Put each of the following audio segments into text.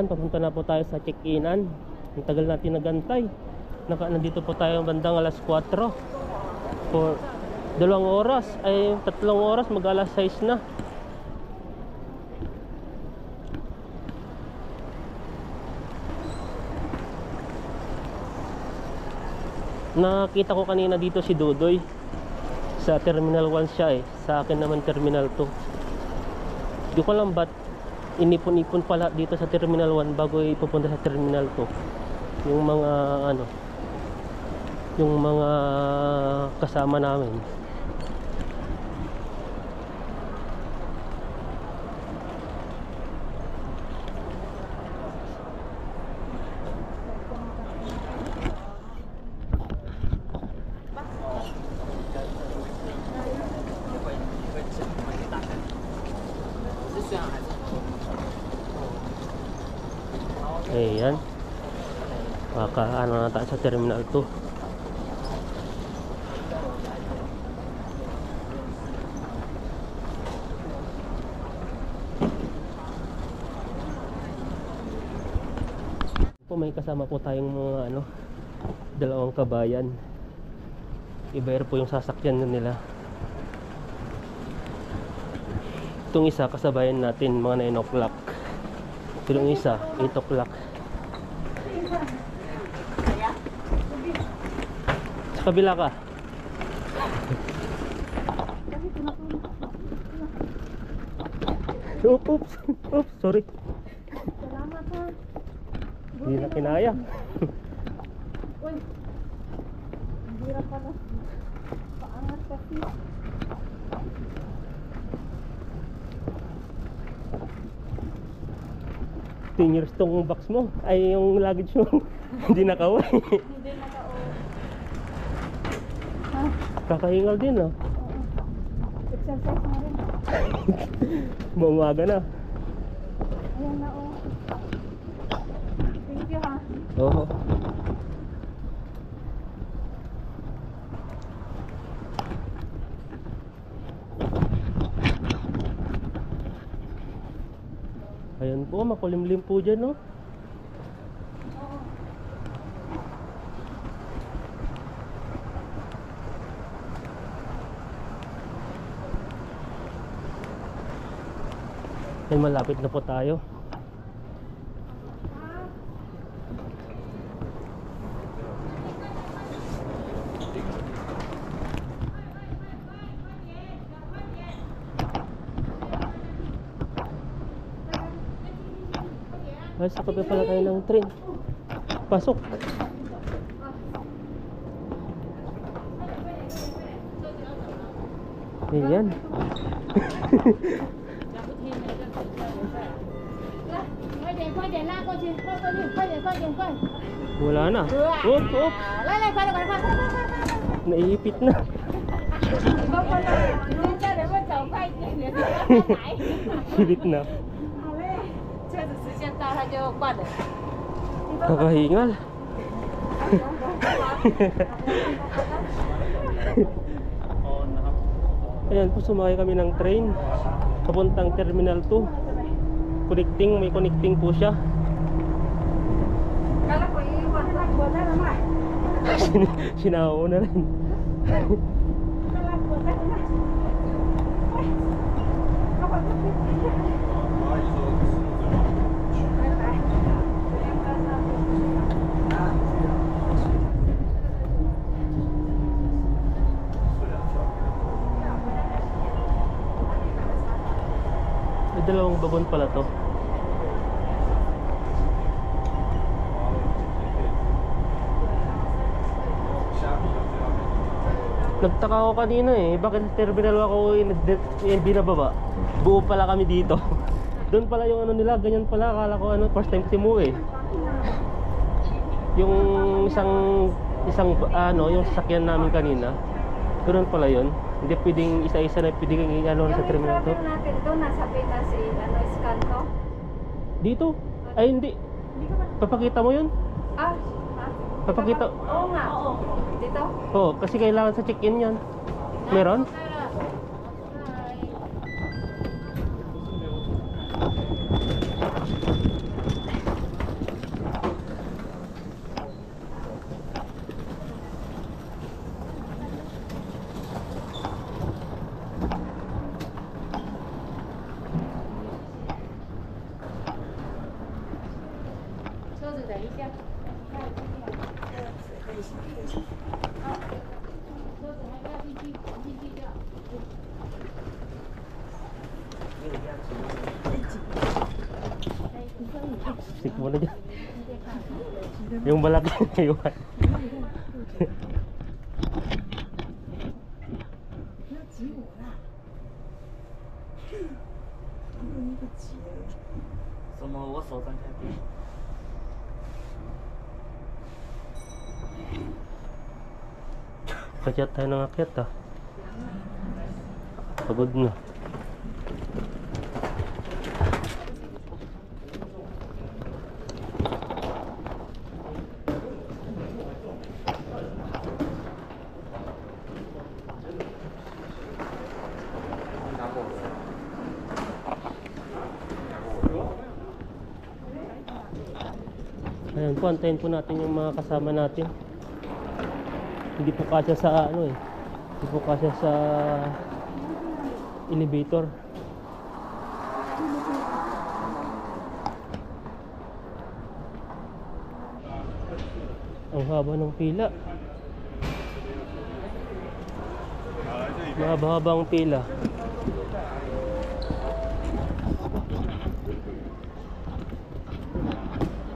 papunta na po tayo sa check-inan. Ang tagal natin nagantay. Nandito po tayo bandang alas 4. For 2 oras, ay 3 oras, mag-alas 6 na. Nakita ko kanina dito si Dudoy. Sa Terminal 1 siya eh. Sa akin naman Terminal 2. Di ko alam ba't inipon-ipon pala dito sa Terminal 1 bago ipupunta sa Terminal 2. Yung mga ano, yung mga kasama namin. Ayan, ano na tayo sa Terminal 2. May kasama po tayong mga ano, dalawang kabayan. Iba po yung sasakyan nila. Itong isa kasabayan natin mga 9 o'clock. Itong isa 8 o'clock. Sa kabila ka. Oops, oops, sorry. Salamat ha. Hindi na kinaya. Uy, ang hirap pala. Paangat kasi. 10 years tong box mo. Ay, yung luggage mo. Hindi nakauwi. Hindi nakauwi. Ha? Kakahingal din ah. Exercise na rin. Maumaga na. Ayan na oh. Thank you ha. Oo. Ayan po, makulimlim po dyan, no? Ay, malapit na po tayo. Ay, sa kape pala tayo ng train. Pasok. Ayan. Wala na. Op, op. Naiipit na. Sirit na. Kakahingal. Ayan po, sumakay kami ng train papuntang Terminal 2. Connecting, may connecting po siya. Sinao na rin. May dalawang bagon pala to. Nagtaka ako kanina eh, bakit sa terminal ako binababa? Buo pala kami dito. Doon pala yung ano nila, ganyan pala. Akala ko ano, first time kasi mo eh. Yung isang ano, yung sasakyan namin kanina. Doon pala yun. Hindi pwedeng isa-isa na pwedeng ano sa terminal to. Yung natin doon, nasa Pinas ano, Scanto. Dito? Ay hindi. Papakita mo yun? Ah, Papakita. oo nga. Oo. Dito? Oo, kasi kailangan sa check-in yan. Meron? Stick mo na dyan. Yung balat yung iwan. Kadyat tayo ng akyat ah. Pagod na. Ayan po, antayin po natin yung mga kasama natin. Hindi po kasya sa ano eh. Hindi po kasya sa elevator. Ang haba ng pila. Mahaba-haba ang pila.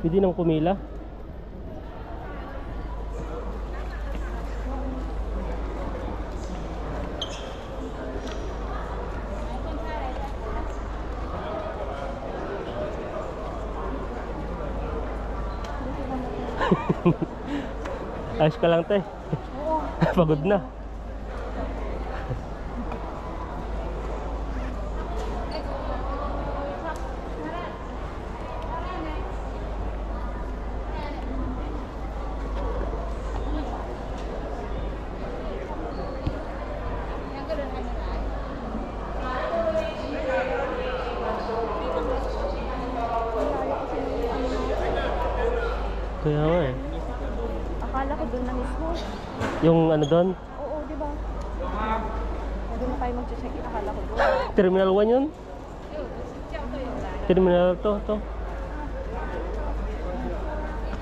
Pwede nang pumila. Ayos ka lang, te. Pagod na. Kaya nga eh. Akala ko doon na mismo. Yung ano doon? Oo, di ba? Doon na tayo mag-check-in. Akala ko doon. Terminal 1 yun? Terminal to.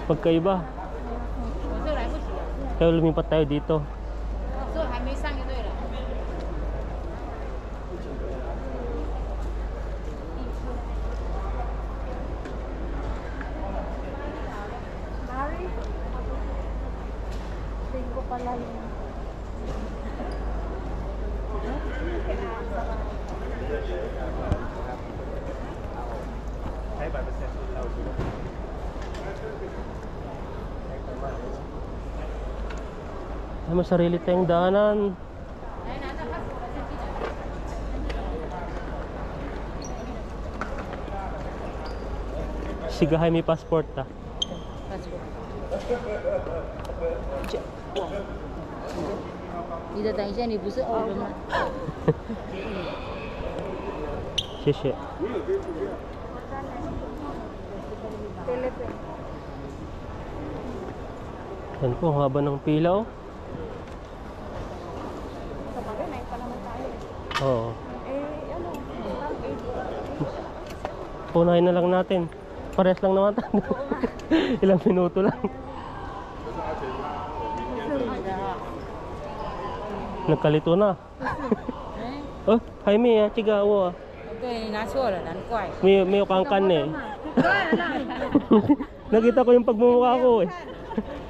Pagkaiba. Kaya lumipat tayo dito. Mari? Tingko pala yun. Ay, masarili tayong daanan. Sigahay may passport ta. 你的等一下，你不是欧人吗？ 谢谢。 Philippines. Yan po, ang haba ng pila oh. Sa bagay, naik pa naman tayo. Oo. Eh, ano? Parang 8. Punahin na lang natin. Parehas lang naman tayo. Ilang minuto lang. Nagkalito na. Oh, Jaime, chiga wo. 对，你拿错了，难怪。 May kangkan eh. Nakita ko yung pagmumukha ko eh.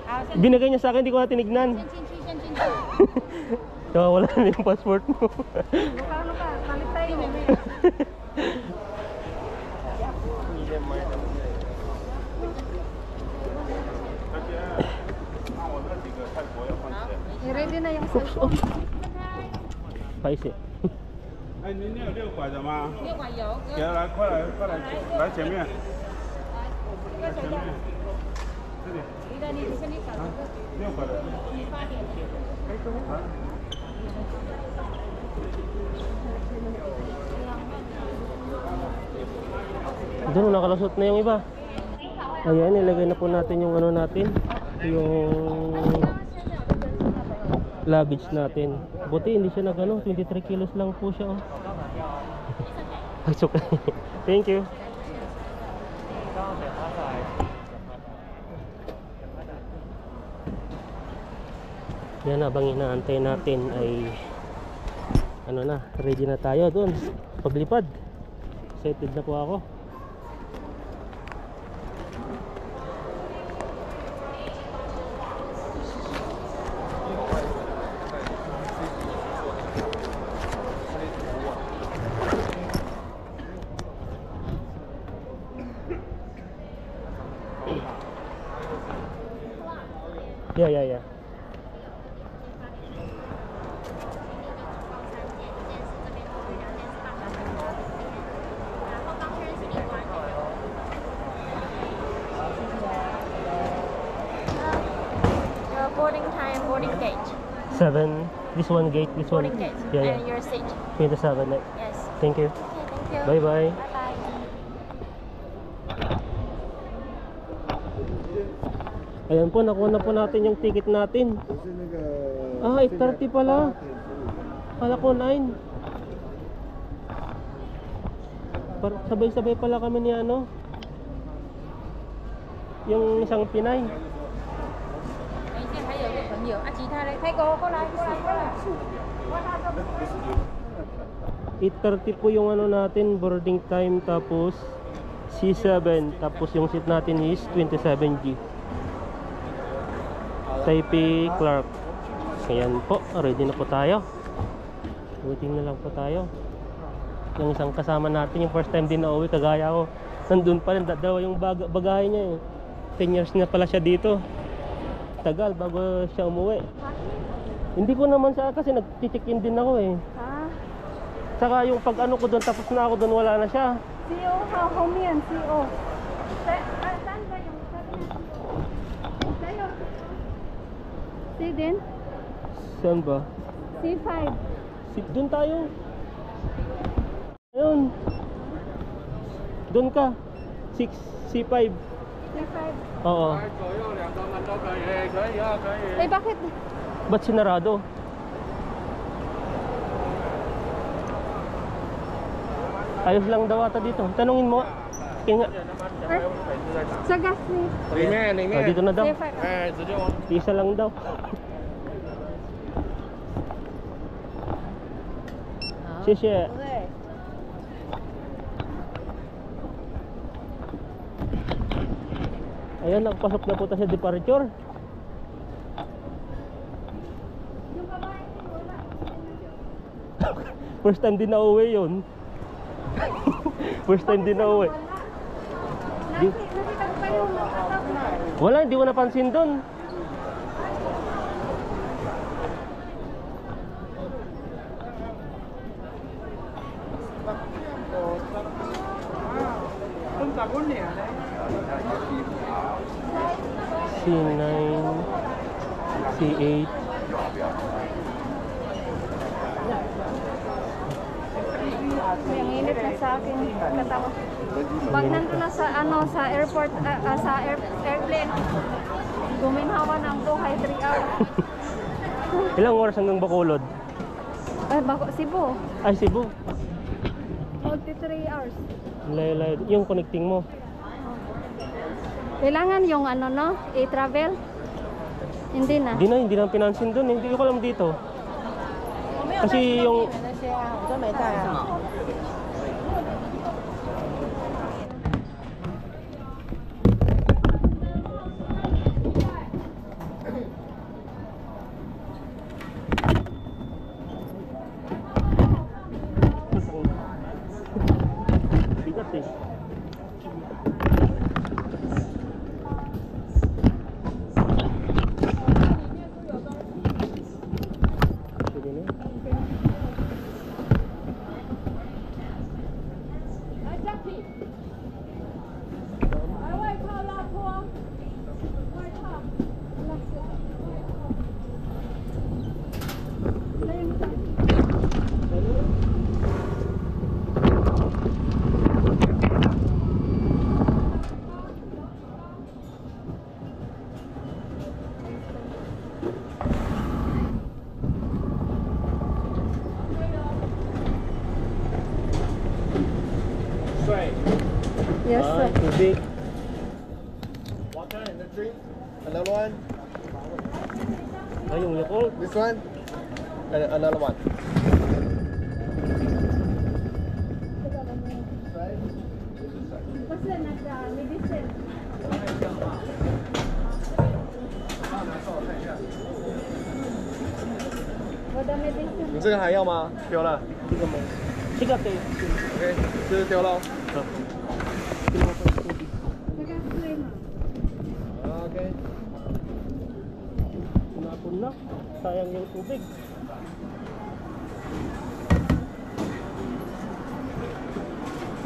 好，先 Binigay niya sa akin, hindi ko na tinignan. 进去，先进去。 Nawawala na yung passport mo. Ano ka? Palit tayo. I-ready na yung Oops, cellphone. oops. Paisi. 哎，您那有六拐的吗？六管油，给他来，快来，快来，来前面，这个谁的？这里你的，你是你找的，六拐的。你发点。 Doon, nakalusot na yung iba. Ayan, nilagay na po natin yung ano natin. Yung luggage natin. Buti hindi siya nagano, 23 kilos lang po siya oh. It's okay. Thank you. Yan, habang inaantay natin ay ano na, ready na tayo doon paglipad. Excited na po ako. Yeah. Boarding time, boarding gate. 7. This one gate, this one. Boarding gate. Yeah. And your seat. 27. Yes. Thank you. Okay, thank you. Bye bye. Bye-bye. Ayan po, nakuha na po natin yung ticket natin. Ah, 8:30 pala. Kala ko 9. Sabay-sabay pala kami ni ano, yung isang Pinay. 还有一个朋友啊，其他的泰国过来。 8:30 po yung ano natin, boarding time, tapos C7, tapos yung seat natin is 27G. Taipei Clark. Ayan po, ready na po tayo. Waiting na lang po tayo. Yung isang kasama natin, yung first time din na uwi, kagaya ko, nandun pa rin daw yung bagahe niya eh. 10 years na pala siya dito. Tagal bago siya umuwi. Hindi ko naman siya kasi nag-check-in din ako eh. Ah, Saka yung pag ano ko doon, tapos na ako doon, wala na siya. CO, how yan, CO. Saan ba yung sabi na CO? Sa'yo. C din? Saan ba? C5. Doon tayo. Ayun. Doon ka. 6, C5. C5. Oo. 左右2个门都可以，可以啊，可以。 Eh, bakit? Ba't sinarado? Ayos lang daw ata dito. Tanungin mo. Kaya nga. Sa gas ni 里面里 Ah, dito na daw. C5. 哎，直接往。 Isa lang daw. Xie. Ayan, nagpasok na po tayo sa departure. First time din na uwi yun. First time din na uwi. Nakita ko pa yung nakataw. Wala, hindi ko napansin doon. C9, C8. May ang init na sa akin. Katawa. Pag nandun na sa ano sa airport sa airplane, guminhawa ng buhay 3 hours. Ilang oras hanggang Bacolod? Ay, bako Cebu. Ay, Cebu. 43 hours. Layo-layo. Yung connecting mo. Kailangan yung ano no, i-travel. Hindi na. Hindi na pinansin doon. Hindi ko alam dito. Kasi yung... 那些啊，我都没带啊。 Bigat eh. Sige na. Yes, Ah, sir. tubig. Water and a drink. Another one. Ay, yung Yakult. This one? And another one. Kasi nag-medicine. 我的 medicine。你这个还要吗？丢了。Hindi ko man. Sigat eh. OK，这是丢了。 Kinuha ko yung tubig. Saka cream. OK。 Tinapon na. Sayang yung tubig.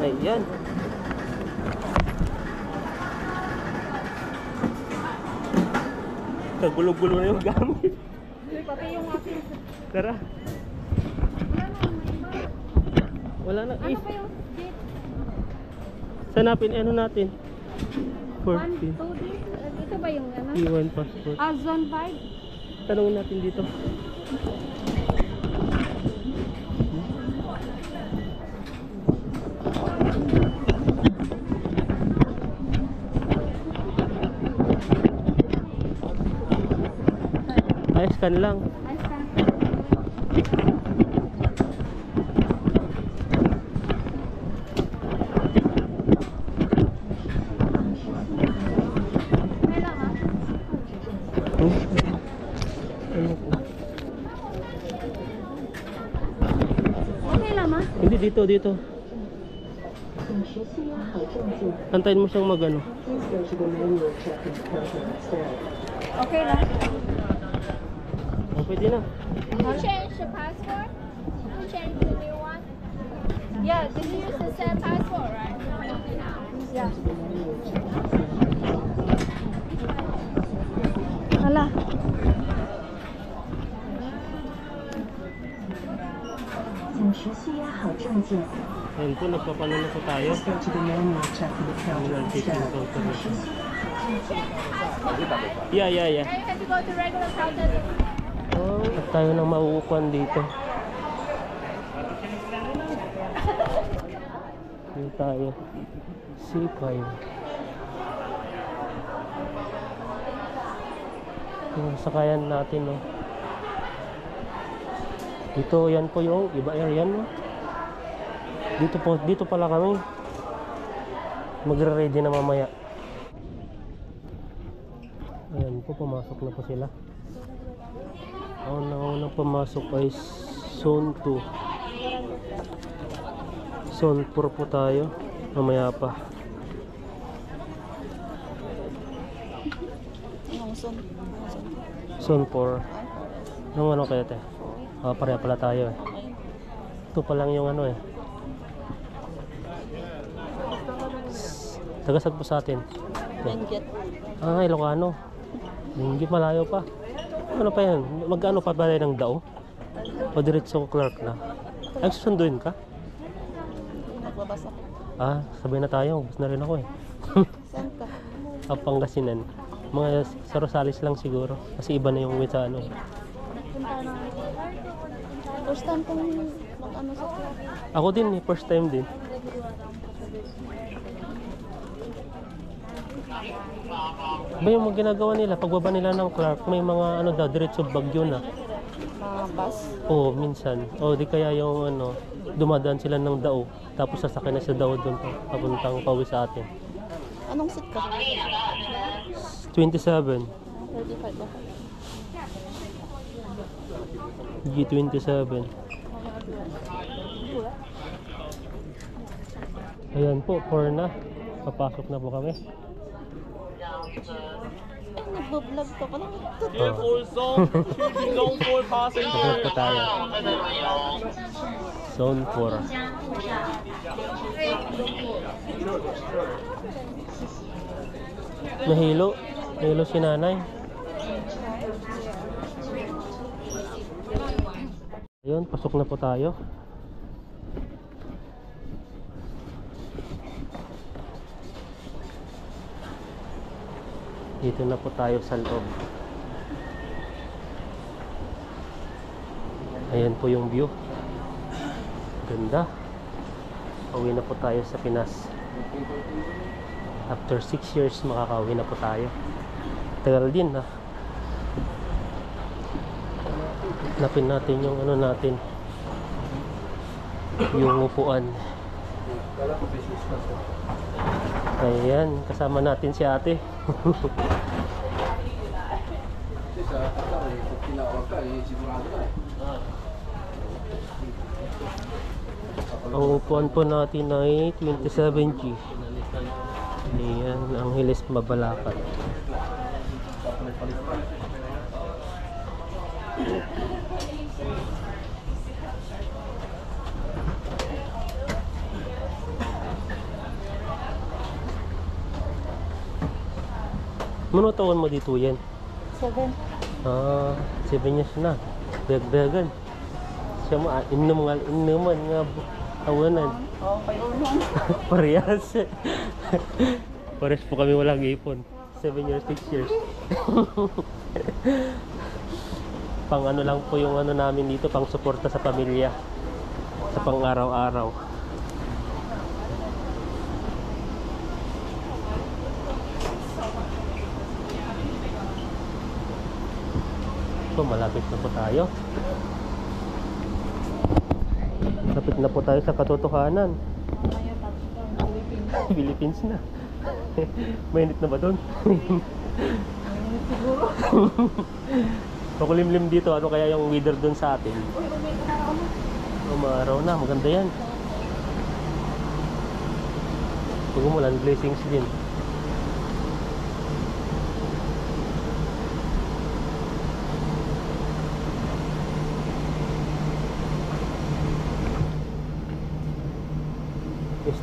Ayan. Kagulo-gulo na yung gamit. Pati yung aking... Tara. Wala na. Ano pa yung date? Sanapin ano natin? 1, 2 14. days? Ito ba yung ano? Iwan passport. Zone 5? Tanongin natin dito. Ay, scan lang. Ay, saan? Kailan ha? Ano po? Okay lang ha? Hindi, dito. Antayin mo siyang magano. Okay lang. Oh, pwede na. Change the passport? Change the new one? Yeah, did you use the same passport, right? Yeah. Hala. Ayun po, nagpapano na po tayo. Yeah. Now you have to go to regular counter. At tayo nang mauupuan dito. Dito tayo. C5. Yung sakayan natin, no. Dito, yan po yung iba area, no. Dito pala kami. Magre-ready na mamaya. Ayan po, pumasok na po sila. Ang naunang pumasok ay Zone 2. Zone 4 po tayo. Mamaya pa. Zone 4. Nung ano kaya te? Pareha pala tayo eh. Ito pa lang yung ano eh. Tagasad po sa atin. Benguet. Ilocano. Hindi malayo pa. Ano pa yan? Magkano pa ba ng dao? O diretso Clark na? Ay, susunduin ka? Magbabasa. Sabay na tayo. Bus na rin ako eh. Saan ka? Pangasinan. Mga sa Rosales lang siguro. Kasi iba na yung way sa ano. Punta na. First time kong mag-ano sa club. Ako din eh. First time din. Ba yung mga ginagawa nila, pagbaba nila ng Clark, may mga ano daw, diretso Bagyo na. Bus. Oo, minsan. O di kaya yung ano, dumadaan sila ng dao. Tapos sasakay na sa dao doon papuntang pauwi sa atin. Anong seat ka? 27. 35 ba? G27. Ayan po, 4 na. Papasok na po kami. Ay, nagbablog ka pala. Full zone, zone 4 passenger. Pasok po tayo. Zone 4. Nahilo. Nahilo si nanay. Ayun, pasok na po tayo. Dito na po tayo sa loob. Ayan po yung view. Ganda. Pauwi na po tayo sa Pinas. After 6 years makakauwi na po tayo. Tagal din ha. Napin natin yung ano natin, yung upuan. Ayan, kasama natin si ate. Ang upuan po natin ay 27G. Ayan, ang Hilis Mabalacat. Mano taon mo dito yan? 7. 7 years na. Beg-began. Siya mo, inuman nga tawanan. Oh, may unong. Parehas. Parehas po kami walang ipon. 7 years, 6 years. Pang ano lang po yung ano namin dito, pang suporta sa pamilya. Sa pang araw-araw. So, malapit na po tayo. Malapit na po tayo sa katotohanan. Philippines na. Mainit na ba doon? Siguro. Pakulimlim dito, ano kaya yung weather doon sa atin? Umaraw na, maganda yan. Pag umulan, blessings din.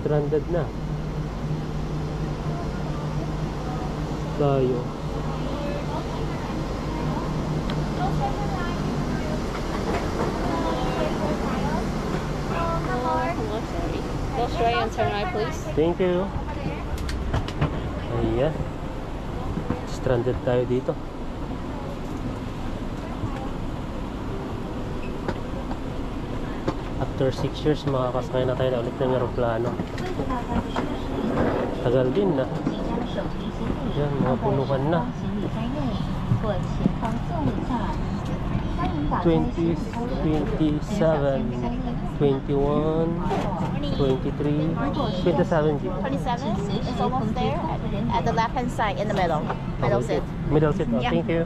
Stranded na tayo. Go straight and turn right, please. Thank you. Ayan, stranded tayo dito. After 6 years makakasakay na tayo na ulit ng aeroplano. Tagal din na. Yan, mga punukan na. 20, 27, 21, 23, 27. 27 is almost there at the left hand side in the middle. Middle seat. Middle seat. Oh, Yeah. thank you.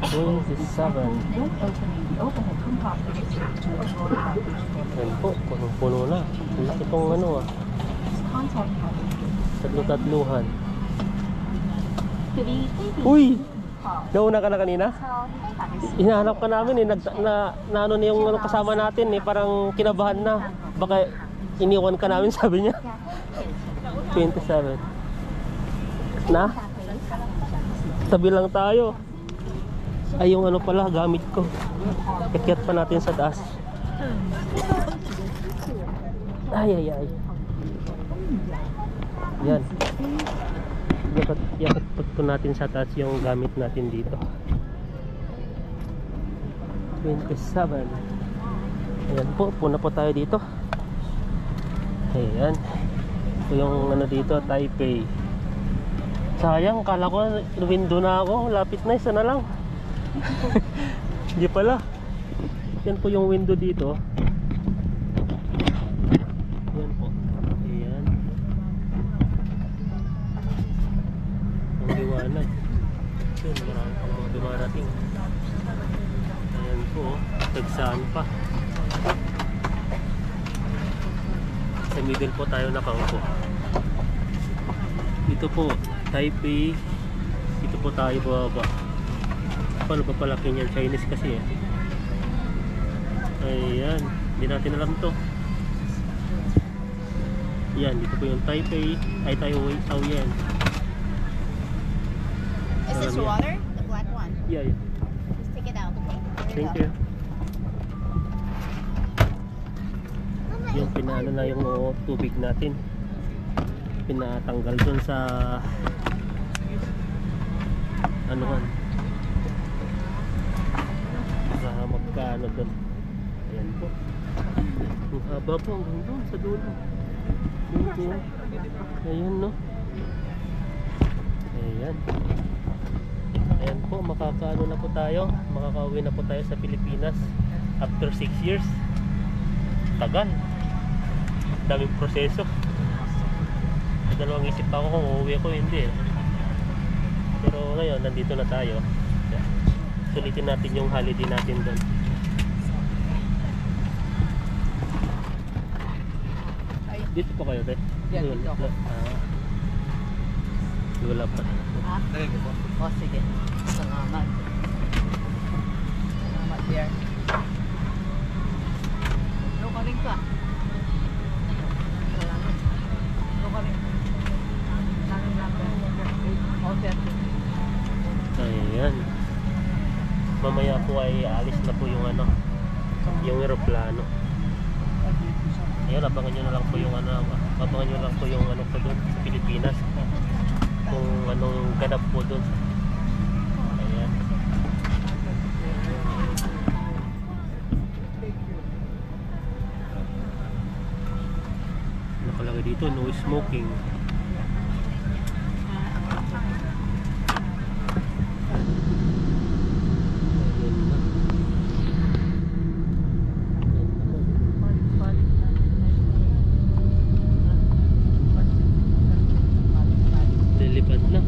27. Yan po, punong-puno na. Laki itong ano ah. Tatlo-tatluhan. Uy! Nauna ka na kanina? Hinahanap ka namin eh. Ano na yung ano, kasama natin eh. Parang kinabahan na. Baka iniwan ka namin, sabi niya. 27. Na? Tabi lang tayo. Ay, yung ano pala, gamit ko. Kakyat pa natin sa taas. Ay. Yan. Yakot po natin sa taas yung gamit natin dito. 27. Ayan po, puna po tayo dito. Ayan. Ito yung ano dito, Taipei. Sayang, kala ko window na ako. Lapit na, isa na lang. Hindi pala. Yan po yung window dito. Yan po. Ayan. Ang liwanag. Yun, marami pang mga dumarating. Ayan po. Tagsaan pa. Sa middle po tayo nakaupo. Ito po, Taipei. Ito po tayo bababa. Paano pa palaki niyan? Chinese kasi eh. Ayan, hindi natin alam to. Yan, dito po yung Taipei. Ay, Taoyuan. Is this water? The black one. Yeah. Just take it out. Okay. Thank you. Yung pinaano na yung tubig natin. Pinatanggal dun sa anuhan. Magkano doon. Ayan po. Ang haba po hanggang doon sa dulo. Thank you. Ayan, no? Ayan. Ayan po, makakaano na po tayo. Makakauwi na po tayo sa Pilipinas after 6 years. Tagal. Daming proseso. Dalawang isip pa ako kung uuwi ako, hindi. Pero ngayon, nandito na tayo. Sulitin natin yung holiday natin doon. Dito po kayo, Beth? Yan, dito ako. Wala pa. Ha? Lagay ko po. O, sige. Salamat. Salamat, dear. Ano ka rin ka? Salamat. Ano ka rin? Ayan. Mamaya po ay alis na po yung ano, yung eroplano. Ayan, abangan nyo na lang po yung ano, abangan nyo lang po yung ano po doon sa Pilipinas. Kung anong ganap po doon. Ayan. Nakalagay dito, no smoking. Lilipad na.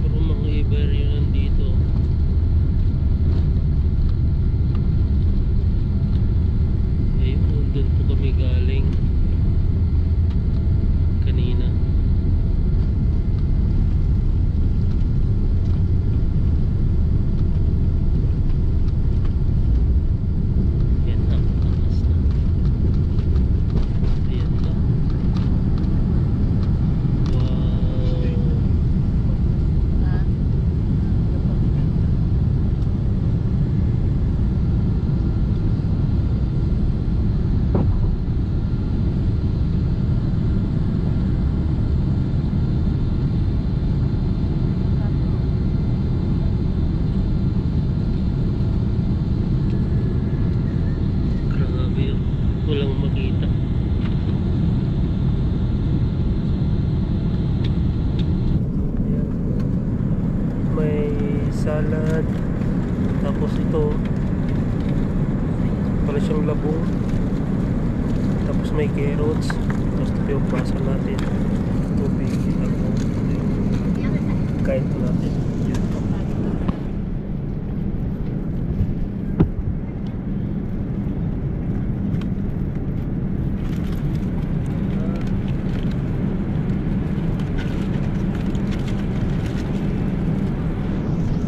Puro mga Iberia nandito. Ayun, doon po kami galing kanina. Yan na, taas na. Ayan na. Wow. Grabe, walang makita. Ayan. May salad, tapos ito para siyang labong, tapos may carrots, tapos ito yung baso natin, tubig, tapos kain po natin.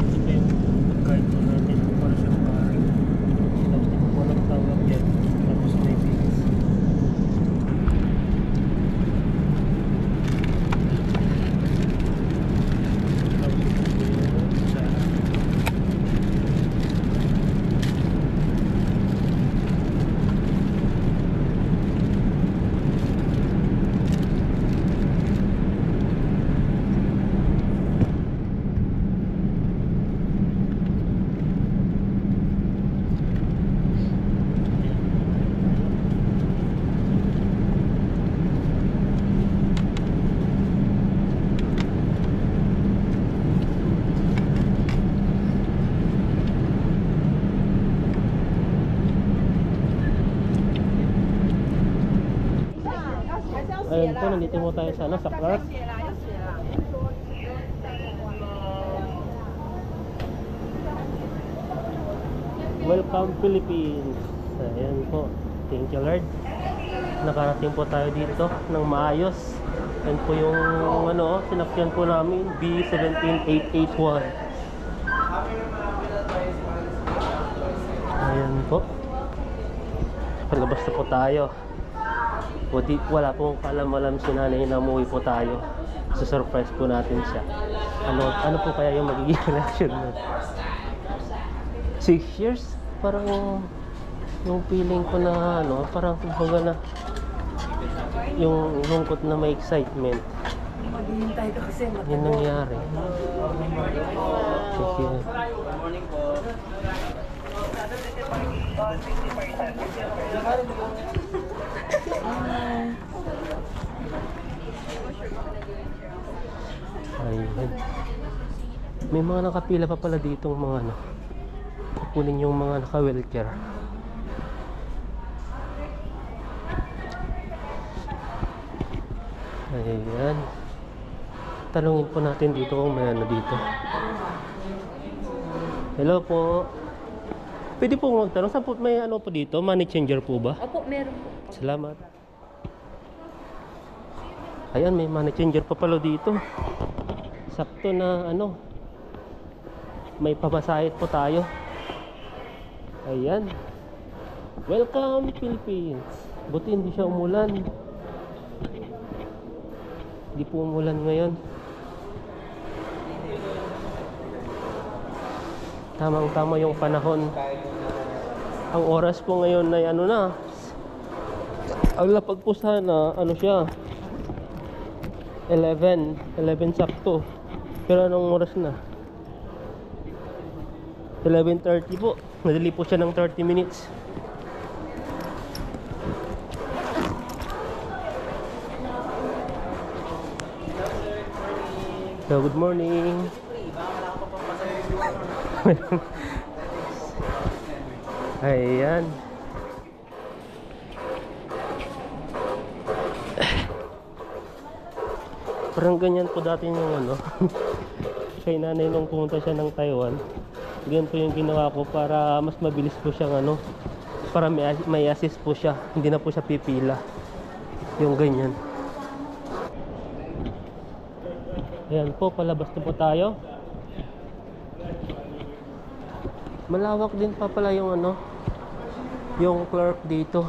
Ito yung kain po natin, para siyang paring, tapos ito po walang tawag yan, tapos may beans. Tapos ito po yung salad. Ayun po, nandito mo tayo sa, sa Clark. Welcome Philippines. Ayan po. Thank you Lord. Nakarating po tayo dito ng maayos. Yan po yung ano, sinakyan po namin, B17881. Ayan po. Palabas na po tayo. Buti wala pong kalam-alam si nanay na umuwi po tayo. Susurprise po natin siya. Ano po kaya yung magiging reaction nun? 6 years? Parang yung feeling ko na ano, parang kumbaga na yung lungkot na may excitement. Maghihintay ka kasi. Yan nangyari. Kasi, ayun. May mga nakapila pa pala ditong mga ano. Kunin yung mga naka-wheelchair. Ayan. Tanungin po natin dito kung may ano dito. Hello po. Pwede po magtanong. Saan po may ano po dito? Money changer po ba? Opo, meron po. Salamat. Ayan, may money changer pa pala dito. Sakto na ano. May pamasahit po tayo. Ayan. Welcome Philippines. Buti hindi siya umulan. Hindi po umulan ngayon. Tamang-tama yung panahon. Ang oras po ngayon ay ano na. Ang lapag po sana, ano siya? 11 sakto. Pero anong oras na? 11:30 po. Nadali po siya ng 30 minutes. So, good morning. Ayan. Parang ganyan po dati yung ano. Kay nanay nung pumunta siya ng Taiwan. Ganyan po yung ginawa ko para mas mabilis po siyang ano. Para may assist po siya. Hindi na po siya pipila. Yung ganyan. Ayan po, palabas na po tayo. Malawak din pa pala yung ano, yung clerk dito.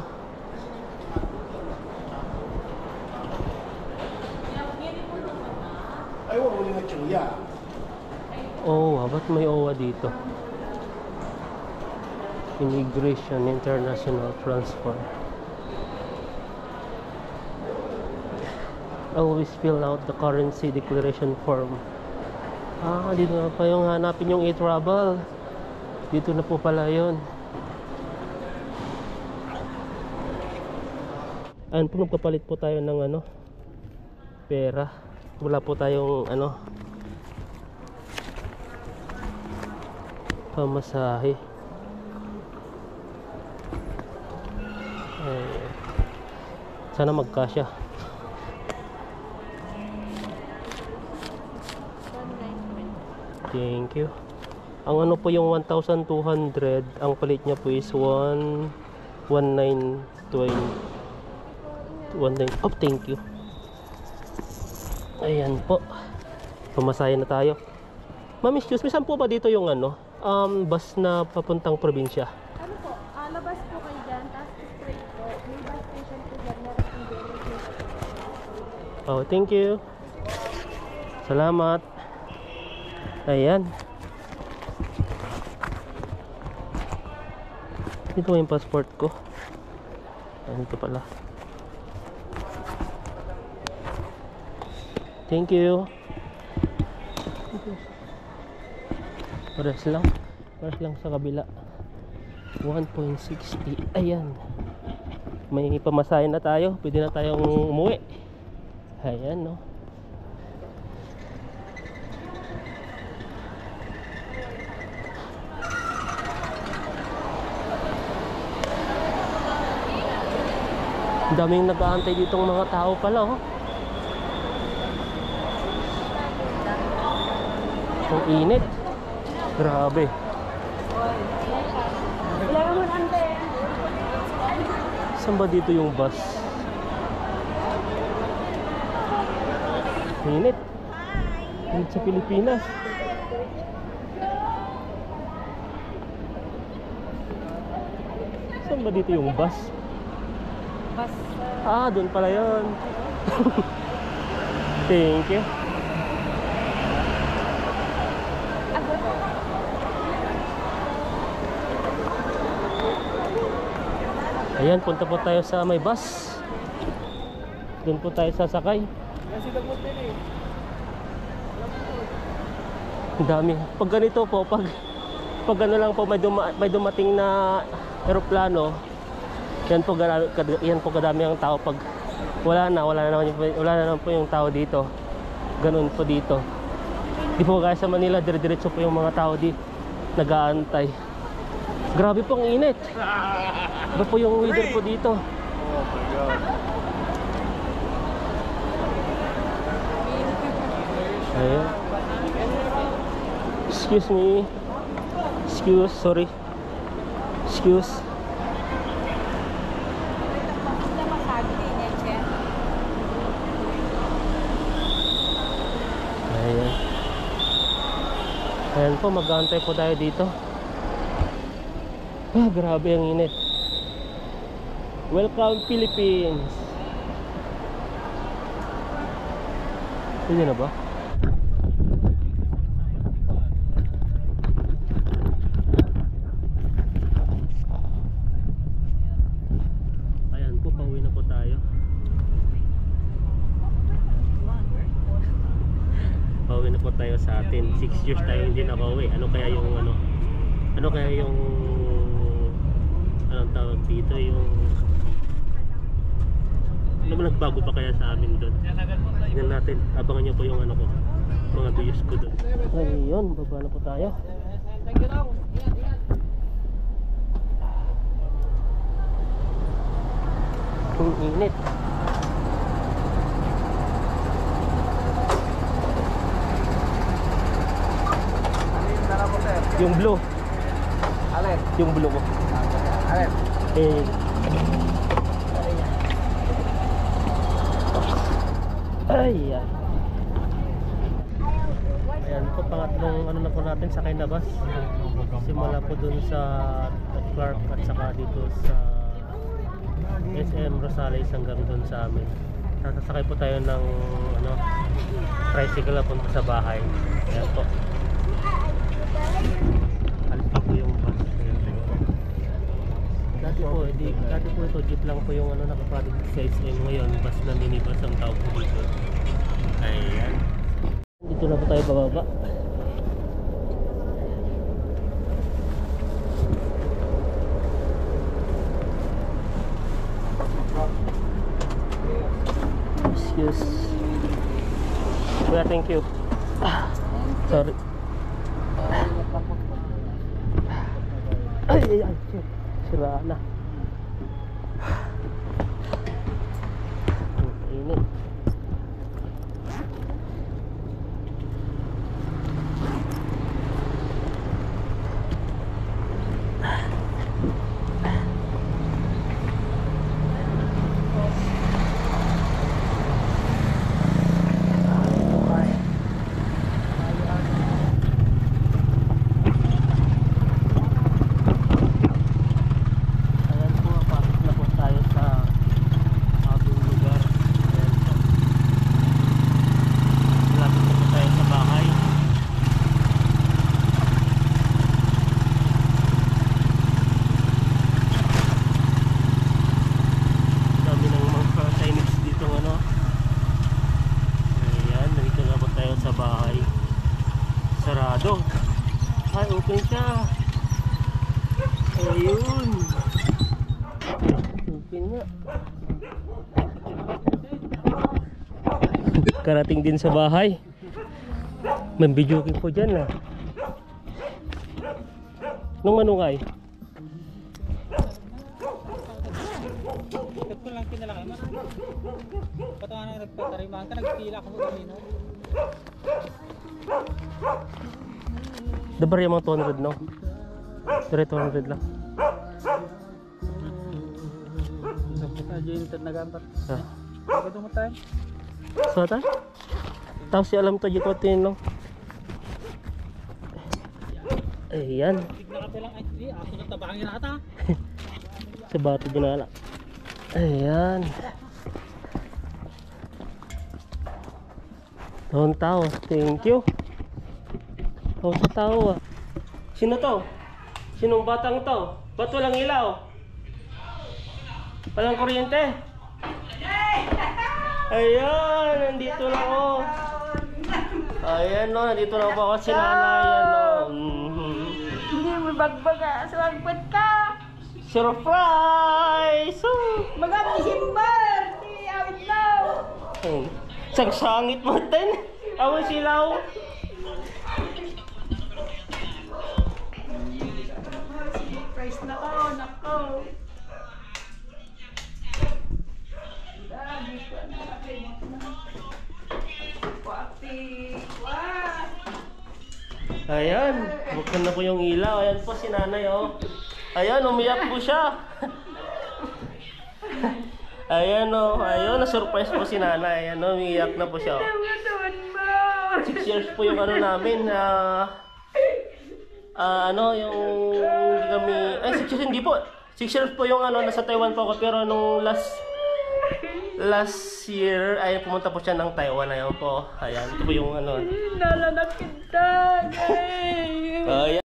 Oh, ba't may OWA dito? Immigration International Transfer. Always fill out the currency declaration form. Ah, dito na pa yung hanapin yung e-travel. Dito na po pala yun. Ayan po, magpapalit po tayo ng ano, pera. Wala po tayong ano, pamasahe. Sana magkasya. Thank you. Ang ano po yung 1,200, ang palit niya po is 1,920. 19. Oh, thank you. Ayan po. Pamasahe na tayo. Ma'am, excuse me, saan po ba dito yung ano, bus na papuntang probinsya? Ano po? Labas po kayo dyan, tapos straight po. May bus station po dyan, meron po dyan. Oh, thank you. Salamat. Ayan. Dito yung passport ko. Ayan, ito pala. Thank you. Pares lang sa kabila. 1.60. Ayan. May pamasahe na tayo. Pwede na tayong umuwi. Ayan, no. Daming nag-aantay ditong mga tao pala, oh. Ang init. Grabe. Saan ba dito yung bus? Init. Init sa Pilipinas. Saan ba dito yung bus? Bus. Ah, doon pala yun. Thank you. Ayan, punta po tayo sa may bus. Doon po tayo sasakay. Ang dami. Pag ganito po, pag ano lang po, may dumating na eroplano, yan po kadami ang tao. Pag wala na naman po yung tao dito. Ganun po dito. Di po gaya sa Manila, dire-diretso po yung mga tao di nag-aantay. Grabe po ang init. Iba po yung weather po dito. Oh my God. Ayan. Excuse me. Sorry. Excuse. Ayan. Ayan po, mag-aantay po tayo dito. Ah, grabe ang init. Welcome Philippines. Hindi na ba? Ayan po, pauwi na po tayo. Pauwi na po tayo sa atin. 6 years tayo hindi nakauwi. Ano kaya yung anong tawag dito, yung ano ba nagbago pa kaya sa amin doon? Tingnan natin, abangan nyo po yung ano ko, mga videos ko doon. Ayun, baba na po tayo. Ang init. Yung blue. Alin? Yung blue ko. Alin? Eh. Ay. Ayan po, pangatlong ano na po natin, sakay na bus. Simula po dun sa Clark at saka dito sa SM Rosales hanggang dun sa amin. Sasakay po tayo ng tricycle na punta sa bahay. Ayan po. Alis pa po yung bus. Dati po ito jeep lang po yung nakapalig sa SM. Ngayon bus na minibus ang tawag po dito. Ayan. Dito na po tayo bababa. Excuse. Kuya, thank you. Sorry. Ay. Sira na. Ang init. Sarado. Ay, open siya. Ayun. Open nga. Karating din sa bahay. May video po dyan, ah. Nung manungay. Ito lang kinalaki mo. Pato nga na nagpatarimahan ka, nagpila ako kanino. Dabar yung mga 200, no? Pero 200 lang. Tapos na dyan ito nagampat. Ah. Pagkado mo tayo? So, ta? Tapos si alam to, dito lang. Ayan. Tignan ka pa lang, ay, ako natabangin na ata. Sa bato ginala. Ayan. Taon tao. Thank you. Taon sa tao, ah. Sino to? Sinong batang to? Ba't walang ilaw? Walang kuryente? Ayan, nandito na ako. Ayan no, nandito na po ako si nanay. Ayan no. Hindi mo bagbaga. Swagpot ka. Surprise! Magam December. Awit na. Sagsangit mo din. Awang silaw. Surprise na ko. Nako. Ayan, buksan na po yung ilaw. Ayan po si nanay, oh. Ayan, umiyak po siya. Ayan, oh. Ayun, na-surprise po si nanay. Ayan, oh, umiyak na po siya. 6 years po yung ano namin. Ano, yung hindi kami... Ay, 6 years, hindi po. 6 years po yung ano, nasa Taiwan po ako. Pero nung last year, ay pumunta po siya ng Taiwan. Ayan po. Ayan, ito po yung ano. Nalanak kita. Ayan.